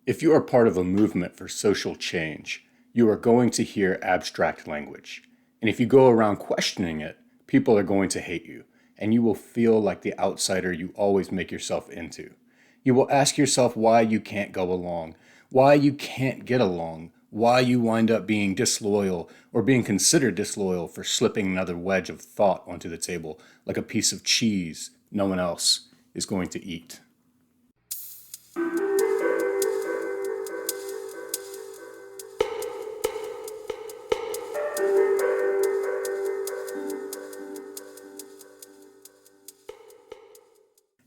If you are part of a movement for social change, you are going to hear abstract language. And if you go around questioning it, people are going to hate you, and you will feel like the outsider you always make yourself into. You will ask yourself why you can't go along, why you can't get along, why you wind up being disloyal or being considered disloyal for slipping another wedge of thought onto the table like a piece of cheese no one else is going to eat.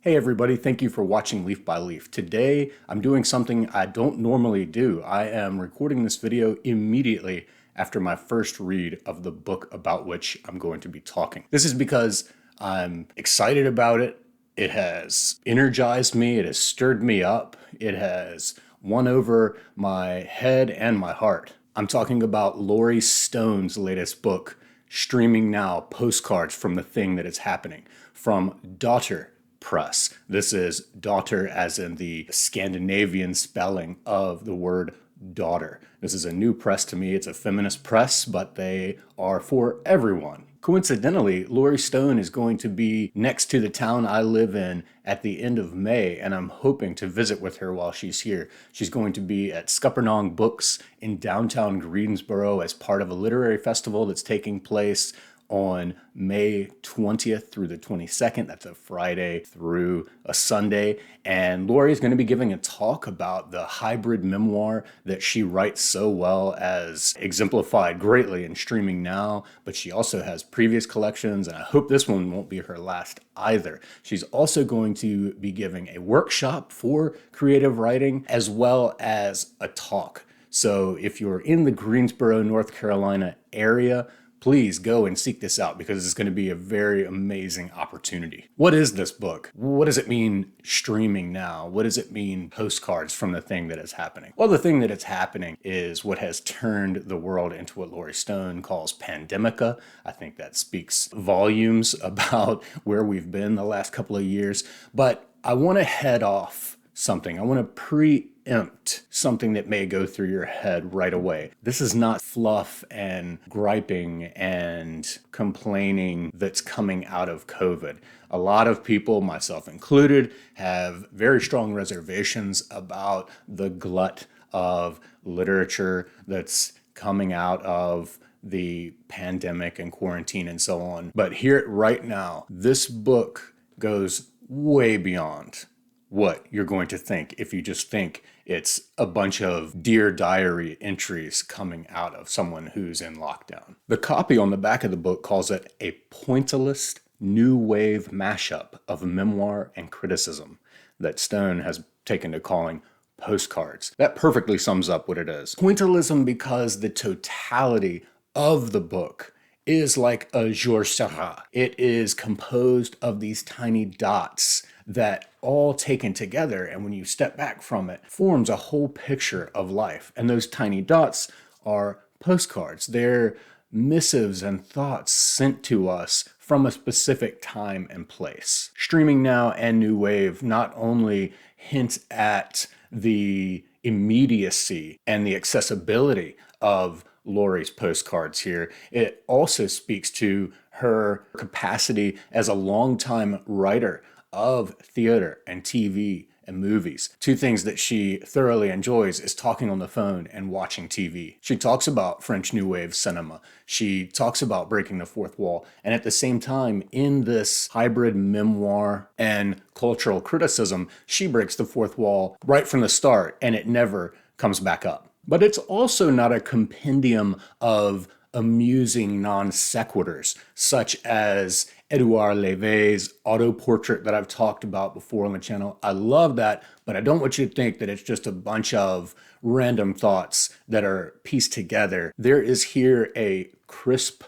Hey everybody, thank you for watching Leaf by Leaf. Today, I'm doing something I don't normally do. I am recording this video immediately after my first read of the book about which I'm going to be talking. This is because I'm excited about it. It has energized me. It has stirred me up. It has won over my head and my heart. I'm talking about Laurie Stone's latest book, streaming now, Postcards from the Thing That Is Happening, from Dottir Press. This is Dottir as in the Scandinavian spelling of the word daughter. This is a new press to me. It's a feminist press, but they are for everyone. Coincidentally, Laurie Stone is going to be next to the town I live in at the end of May, and I'm hoping to visit with her while she's here. She's going to be at Scuppernong Books in downtown Greensboro as part of a literary festival that's taking place on May 20th through the 22nd. That's a Friday through a Sunday. And Laurie is going to be giving a talk about the hybrid memoir that she writes so well, as exemplified greatly in Streaming Now. But she also has previous collections, and I hope this one won't be her last either. She's also going to be giving a workshop for creative writing as well as a talk. So if you're in the Greensboro, North Carolina area, please go and seek this out because it's going to be a very amazing opportunity. What is this book? What does it mean streaming now? What does it mean postcards from the thing that is happening? Well, the thing that is happening is what has turned the world into what Laurie Stone calls pandemica. I think that speaks volumes about where we've been the last couple of years. But I want to head off something. I want to preempt something that may go through your head right away. This is not fluff and griping and complaining that's coming out of COVID. A lot of people, myself included, have very strong reservations about the glut of literature that's coming out of the pandemic and quarantine and so on. But hear it right now. This book goes way beyond what you're going to think if you just think it's a bunch of Dear Diary entries coming out of someone who's in lockdown. The copy on the back of the book calls it a pointillist new wave mashup of memoir and criticism that Stone has taken to calling postcards. That perfectly sums up what it is. Pointillism because the totality of the book is like a jour sera. It is composed of these tiny dots that all taken together, and when you step back from it, forms a whole picture of life. And those tiny dots are postcards. They're missives and thoughts sent to us from a specific time and place. Streaming Now and New Wave not only hint at the immediacy and the accessibility of Laurie's postcards here, it also speaks to her capacity as a longtime writer of theater and TV and movies. Two things that she thoroughly enjoys is talking on the phone and watching TV. She talks about French New Wave cinema. She talks about breaking the fourth wall. And at the same time, in this hybrid memoir and cultural criticism, she breaks the fourth wall right from the start, and it never comes back up. But it's also not a compendium of amusing non sequiturs, such as Edouard Levé's auto-portrait that I've talked about before on the channel. I love that, but I don't want you to think that it's just a bunch of random thoughts that are pieced together. There is here a crisp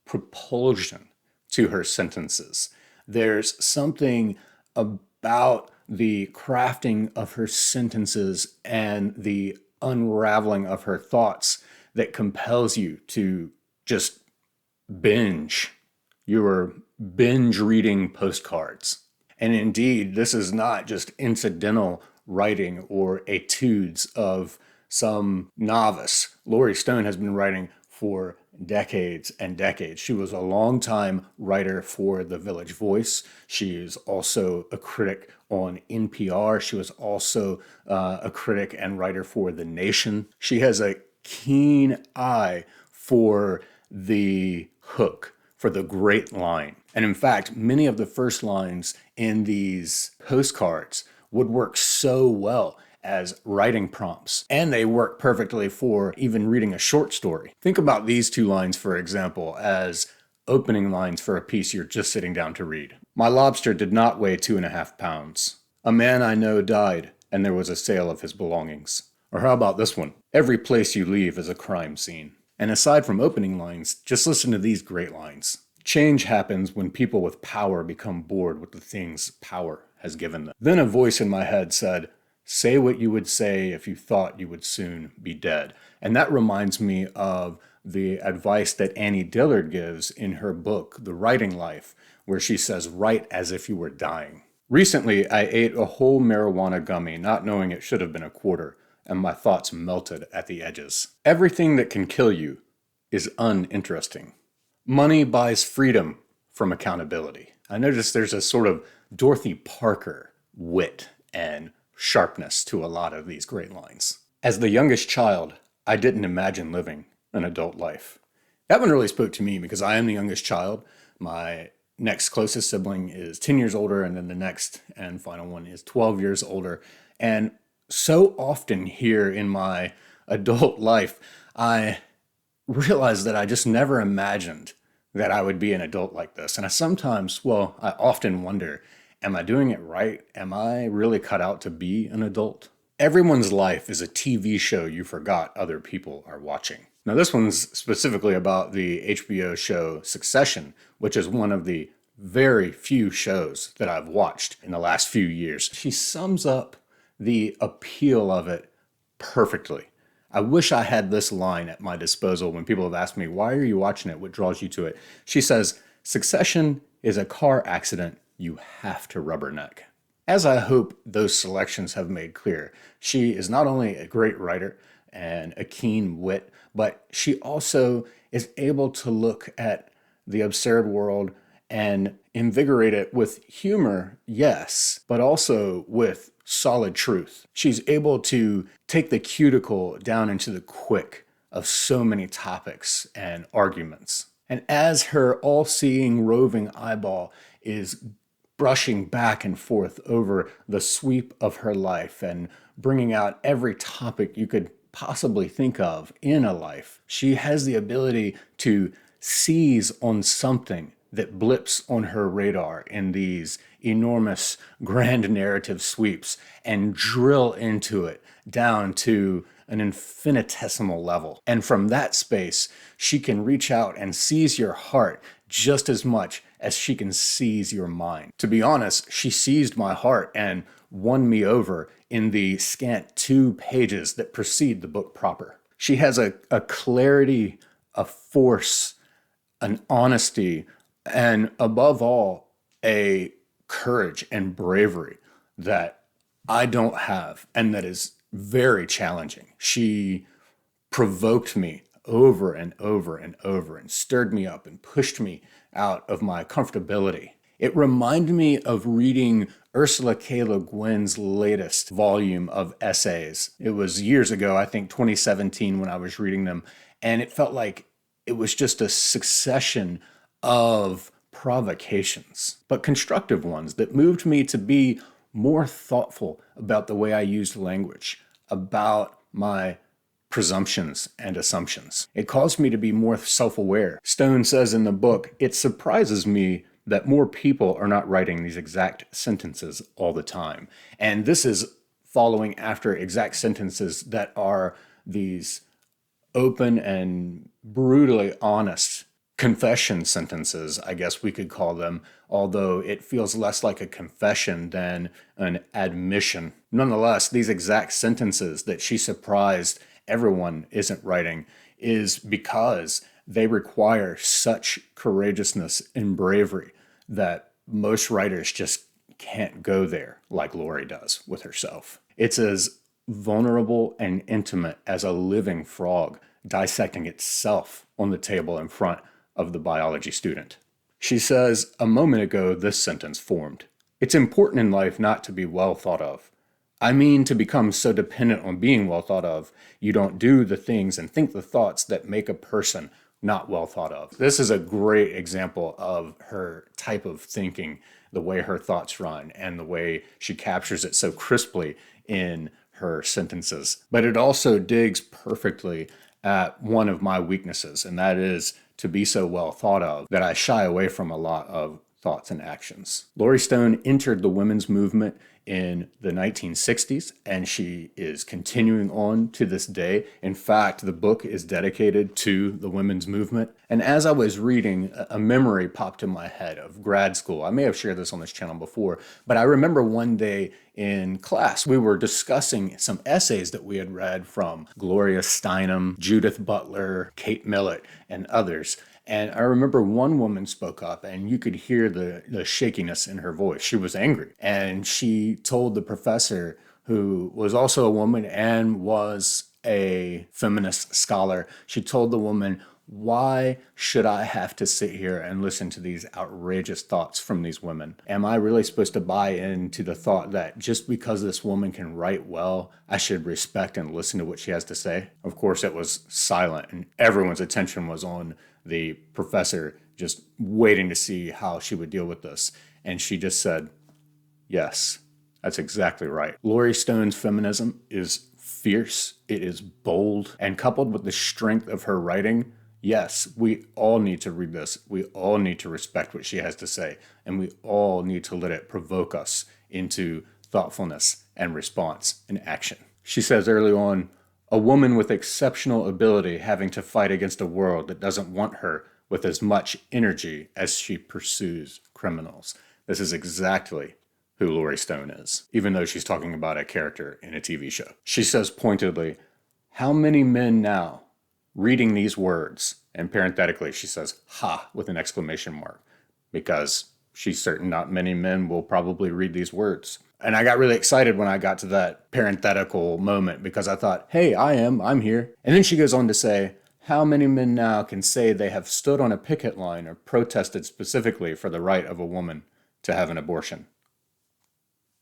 propulsion to her sentences. There's something about the crafting of her sentences and the unraveling of her thoughts that compels you to just binge. You are binge reading postcards. And indeed, this is not just incidental writing or etudes of some novice. Laurie Stone has been writing for decades and decades. She was a longtime writer for The Village Voice. She is also a critic on NPR. She was also a critic and writer for The Nation. She has a keen eye for the hook, for the great line. And in fact, many of the first lines in these postcards would work so well as writing prompts, and they work perfectly for even reading a short story. Think about these two lines, for example, as opening lines for a piece you're just sitting down to read. My lobster did not weigh 2.5 pounds. A man I know died, and there was a sale of his belongings. Or how about this one? Every place you leave is a crime scene. And aside from opening lines, just listen to these great lines. Change happens when people with power become bored with the things power has given them. Then a voice in my head said, say what you would say if you thought you would soon be dead. And that reminds me of the advice that Annie Dillard gives in her book, The Writing Life, where she says, write as if you were dying. Recently, I ate a whole marijuana gummy, not knowing it should have been a quarter, and my thoughts melted at the edges. Everything that can kill you is uninteresting. Money buys freedom from accountability. I noticed there's a sort of Dorothy Parker wit and sharpness to a lot of these great lines. As the youngest child, I didn't imagine living an adult life. That one really spoke to me because I am the youngest child. My next closest sibling is 10 years older, and then the next and final one is 12 years older. And so often here in my adult life, I realized that I just never imagined that I would be an adult like this. And I often wonder, am I doing it right? Am I really cut out to be an adult? Everyone's life is a TV show you forgot other people are watching. Now, this one's specifically about the HBO show Succession, which is one of the very few shows that I've watched in the last few years. She sums up the appeal of it perfectly. I wish I had this line at my disposal when people have asked me, why are you watching it? What draws you to it? She says, Succession is a car accident you have to rubberneck. As I hope those selections have made clear, she is not only a great writer and a keen wit, but she also is able to look at the absurd world and invigorate it with humor, yes, but also with solid truth. She's able to take the cuticle down into the quick of so many topics and arguments. And as her all-seeing roving eyeball is brushing back and forth over the sweep of her life and bringing out every topic you could possibly think of in a life, she has the ability to seize on something that blips on her radar in these enormous grand narrative sweeps and drill into it down to an infinitesimal level. And from that space, she can reach out and seize your heart just as much as she can seize your mind. To be honest, she seized my heart and won me over in the scant 2 pages that precede the book proper. She has a clarity, a force, an honesty, and above all, a courage and bravery that I don't have and that is very challenging. She provoked me over and over and over and stirred me up and pushed me out of my comfortability. It reminded me of reading Ursula K. Le Guin's latest volume of essays. It was years ago, I think 2017, when I was reading them, and it felt like it was just a succession of provocations, but constructive ones that moved me to be more thoughtful about the way I used language, about my presumptions and assumptions. It caused me to be more self-aware. Stone says in the book, it surprises me that more people are not writing these exact sentences all the time. And this is following after exact sentences that are these open and brutally honest confession sentences, I guess we could call them, although it feels less like a confession than an admission. Nonetheless, these exact sentences that she surprised everyone isn't writing is because they require such courageousness and bravery that most writers just can't go there like Laurie does with herself. It's as vulnerable and intimate as a living frog dissecting itself on the table in front of the biology student. She says, a moment ago, this sentence formed. It's important in life not to be well thought of. I mean to become so dependent on being well thought of, you don't do the things and think the thoughts that make a person not well thought of. This is a great example of her type of thinking, the way her thoughts run, and the way she captures it so crisply in her sentences. But it also digs perfectly at one of my weaknesses, and that is to be so well thought of that I shy away from a lot of thoughts and actions. Laurie Stone entered the women's movement in the 1960s, and she is continuing on to this day. In fact, the book is dedicated to the women's movement. And as I was reading, a memory popped in my head of grad school. I may have shared this on this channel before, but I remember one day in class, we were discussing some essays that we had read from Gloria Steinem, Judith Butler, Kate Millett, and others. And I remember one woman spoke up, and you could hear the shakiness in her voice. She was angry. And she told the professor, who was also a woman and was a feminist scholar, she told the woman, why should I have to sit here and listen to these outrageous thoughts from these women? Am I really supposed to buy into the thought that just because this woman can write well, I should respect and listen to what she has to say? Of course, it was silent, and everyone's attention was on the professor, just waiting to see how she would deal with this. And she just said, yes, that's exactly right. Laurie Stone's feminism is fierce, it is bold, and coupled with the strength of her writing, yes, we all need to read this. We all need to respect what she has to say, and we all need to let it provoke us into thoughtfulness and response and action. She says early on, a woman with exceptional ability having to fight against a world that doesn't want her with as much energy as she pursues criminals. This is exactly who Laurie Stone is, even though she's talking about a character in a TV show. She says pointedly, how many men now reading these words, and parenthetically she says, ha, with an exclamation mark, because she's certain not many men will probably read these words. And I got really excited when I got to that parenthetical moment because I thought, hey, I'm here. And then she goes on to say, how many men now can say they have stood on a picket line or protested specifically for the right of a woman to have an abortion?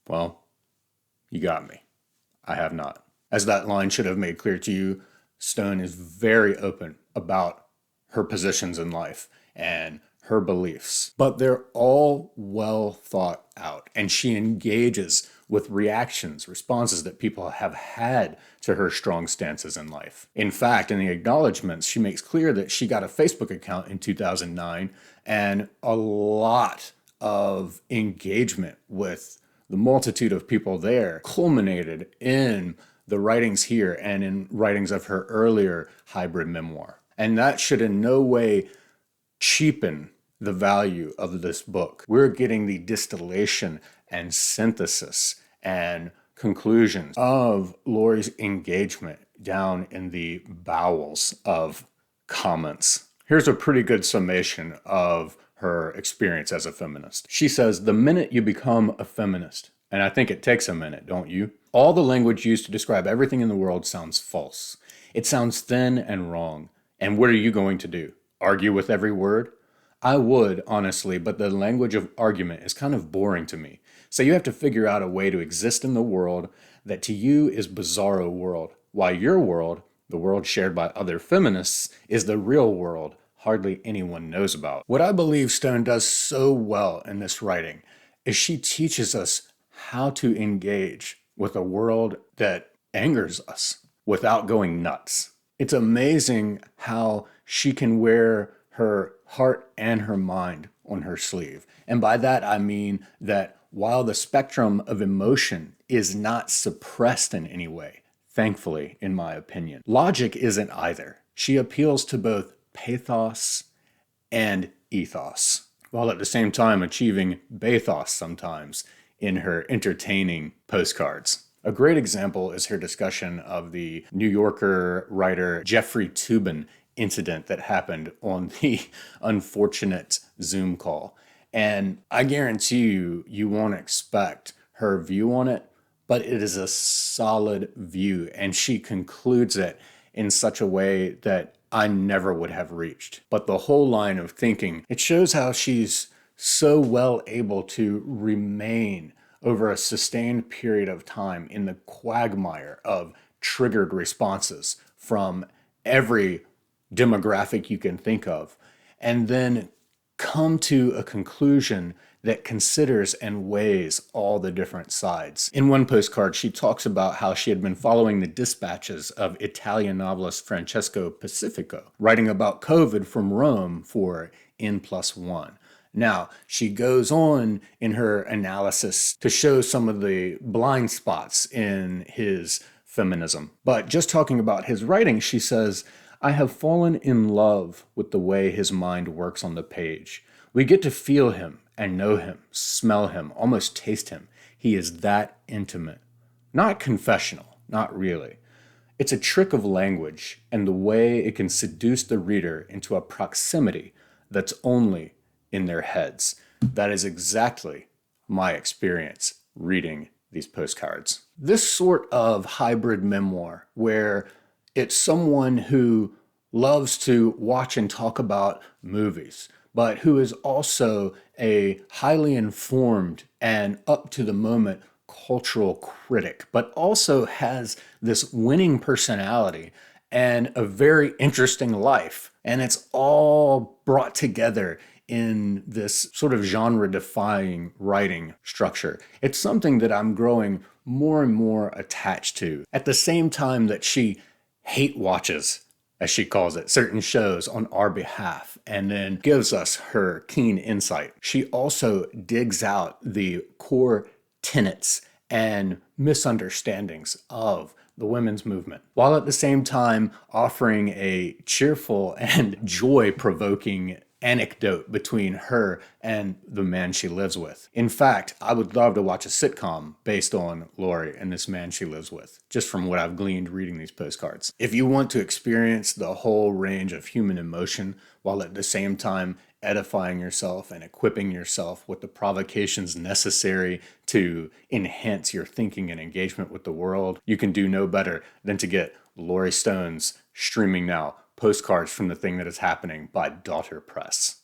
Well, you got me. I have not. As that line should have made clear to you, Stone is very open about her positions in life and her beliefs, but they're all well thought out, and she engages with responses that people have had to her strong stances in life. In fact, in the acknowledgments, she makes clear that she got a Facebook account in 2009 and a lot of engagement with the multitude of people there culminated in the writings here and in writings of her earlier hybrid memoir. And that should in no way cheapen the value of this book. We're getting the distillation and synthesis and conclusions of Laurie's engagement down in the bowels of comments. Here's a pretty good summation of her experience as a feminist. She says, the minute you become a feminist, and I think it takes a minute, don't you? All the language used to describe everything in the world sounds false. It sounds thin and wrong. And what are you going to do? Argue with every word? I would, honestly, but the language of argument is kind of boring to me. So you have to figure out a way to exist in the world that to you is bizarro world, while your world, the world shared by other feminists, is the real world hardly anyone knows about. What I believe Stone does so well in this writing is she teaches us how to engage with a world that angers us without going nuts. It's amazing how she can wear her heart and her mind on her sleeve. And by that, I mean that while the spectrum of emotion is not suppressed in any way, thankfully, in my opinion, logic isn't either. She appeals to both pathos and ethos, while at the same time achieving bathos sometimes in her entertaining postcards. A great example is her discussion of the New Yorker writer Jeffrey Toobin incident that happened on the unfortunate Zoom call. And I guarantee you, you won't expect her view on it, but it is a solid view, and she concludes it in such a way that I never would have reached. But the whole line of thinking, it shows how she's so well able to remain over a sustained period of time in the quagmire of triggered responses from every demographic you can think of, and then come to a conclusion that considers and weighs all the different sides. In one postcard, she talks about how she had been following the dispatches of Italian novelist Francesco Pacifico, writing about COVID from Rome for N+1. Now, she goes on in her analysis to show some of the blind spots in his feminism. But just talking about his writing, she says, I have fallen in love with the way his mind works on the page. We get to feel him and know him, smell him, almost taste him. He is that intimate. Not confessional, not really. It's a trick of language and the way it can seduce the reader into a proximity that's only in their heads. That is exactly my experience reading these postcards. This sort of hybrid memoir where it's someone who loves to watch and talk about movies, but who is also a highly informed and up to the moment cultural critic, but also has this winning personality and a very interesting life. And it's all brought together in this sort of genre-defying writing structure. It's something that I'm growing more and more attached to. At the same time that she hate watches, as she calls it, certain shows on our behalf, and then gives us her keen insight, she also digs out the core tenets and misunderstandings of the women's movement, while at the same time offering a cheerful and joy-provoking anecdote between her and the man she lives with. In fact, I would love to watch a sitcom based on Laurie and this man she lives with, just from what I've gleaned reading these postcards. If you want to experience the whole range of human emotion while at the same time edifying yourself and equipping yourself with the provocations necessary to enhance your thinking and engagement with the world, you can do no better than to get Laurie Stone's, streaming now, Postcards from the Thing That Is Happening by Dottir Press.